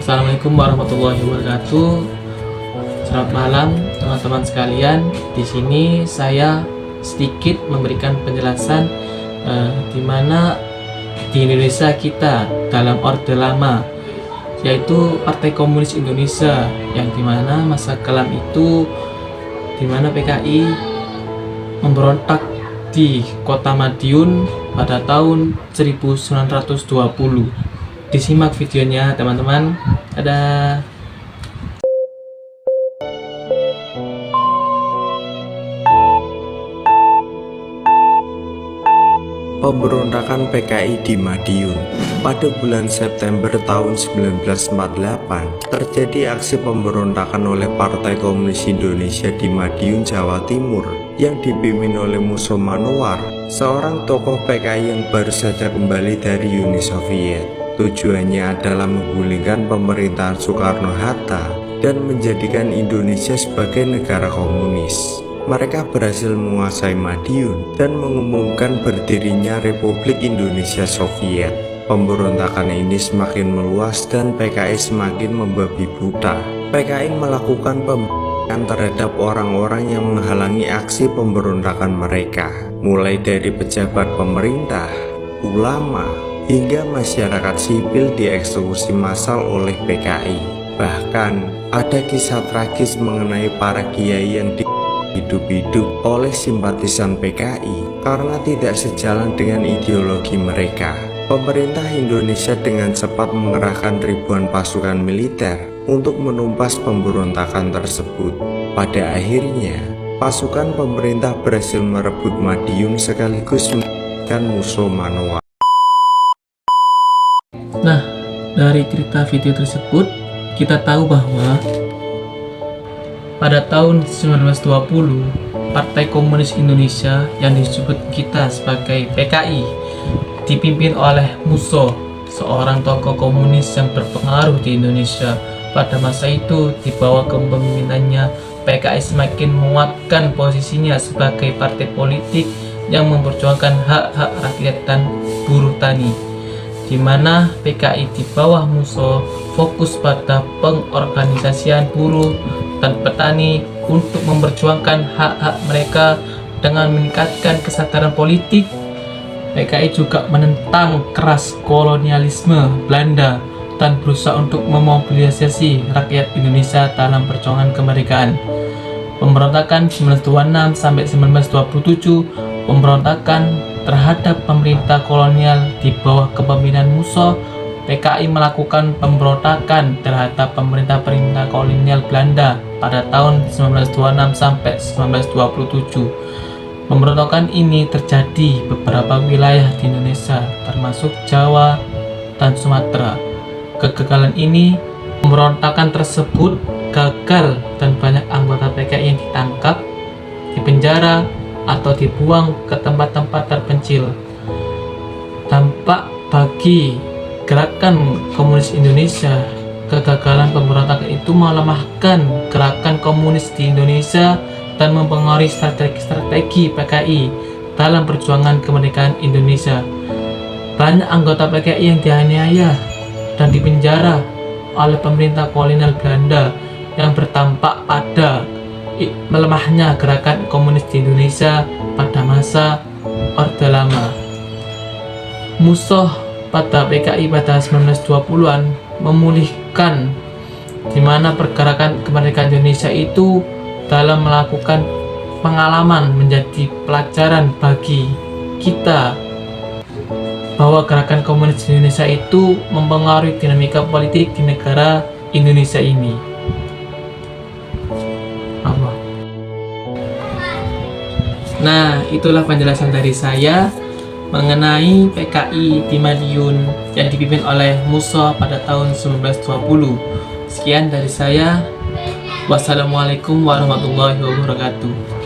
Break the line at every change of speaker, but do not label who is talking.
Assalamualaikum warahmatullahi wabarakatuh. Selamat malam teman-teman sekalian. Di sini saya sedikit memberikan penjelasan di mana di Indonesia kita dalam Orde Lama, yaitu Partai Komunis Indonesia, yang dimana masa kelam itu dimana PKI memberontak di Kota Madiun pada tahun 1920. Disimak videonya teman-teman. Dadah.
Pemberontakan PKI di Madiun. Pada bulan September tahun 1948, terjadi aksi pemberontakan oleh Partai Komunis Indonesia di Madiun, Jawa Timur, yang dipimpin oleh Muso Manowar, seorang tokoh PKI yang baru saja kembali dari Uni Soviet. Tujuannya adalah menggulingkan pemerintahan Soekarno-Hatta dan menjadikan Indonesia sebagai negara komunis. Mereka berhasil menguasai Madiun dan mengumumkan berdirinya Republik Indonesia Soviet. Pemberontakan ini semakin meluas dan PKI semakin membabi buta. PKI melakukan pemberontakan terhadap orang-orang yang menghalangi aksi pemberontakan mereka, mulai dari pejabat pemerintah, ulama, hingga masyarakat sipil dieksekusi massal oleh PKI. Bahkan ada kisah tragis mengenai para kiai yang hidup-hidup oleh simpatisan PKI karena tidak sejalan dengan ideologi mereka. Pemerintah Indonesia dengan cepat mengerahkan ribuan pasukan militer untuk menumpas pemberontakan tersebut. Pada akhirnya, pasukan pemerintah berhasil merebut Madiun sekaligus menghentikan Muso Manowar.
Nah, dari cerita video tersebut kita tahu bahwa pada tahun 1920, Partai Komunis Indonesia yang disebut kita sebagai PKI dipimpin oleh Muso, seorang tokoh komunis yang berpengaruh di Indonesia. Pada masa itu, di bawah kepemimpinannya, PKI semakin menguatkan posisinya sebagai partai politik yang memperjuangkan hak-hak rakyat dan buruh tani, di mana PKI di bawah Muso fokus pada pengorganisasian buruh dan petani untuk memperjuangkan hak-hak mereka dengan meningkatkan kesadaran politik. PKI juga menentang keras kolonialisme Belanda dan berusaha untuk memobilisasi rakyat Indonesia dalam perjuangan kemerdekaan. Pemberontakan 1926 sampai 1927, pemberontakan terhadap pemerintah kolonial di bawah kepemimpinan Muso. PKI melakukan pemberontakan terhadap pemerintah kolonial Belanda pada tahun 1926 sampai 1927. Pemberontakan ini terjadi di beberapa wilayah di Indonesia, termasuk Jawa dan Sumatera. Kegagalan ini, pemberontakan tersebut gagal dan banyak anggota PKI yang ditangkap, dipenjara, atau dibuang ke tempat-tempat terpencil. Dampak bagi gerakan komunis Indonesia, kegagalan pemberontakan itu melemahkan gerakan komunis di Indonesia dan mempengaruhi strategi PKI dalam perjuangan kemerdekaan Indonesia. Banyak anggota PKI yang dianiaya dan dipenjara oleh pemerintah kolonial Belanda, yang berdampak pada melemahnya gerakan komunis di Indonesia pada masa Orde Lama. Musuh pada PKI pada 1920-an memulihkan di mana pergerakan kemerdekaan Indonesia itu dalam melakukan pengalaman menjadi pelajaran bagi kita bahwa gerakan komunis di Indonesia itu mempengaruhi dinamika politik di negara Indonesia ini. Nah, itulah penjelasan dari saya mengenai PKI di Madiun yang dipimpin oleh Muso pada tahun 1920. Sekian dari saya. Wassalamualaikum warahmatullahi wabarakatuh.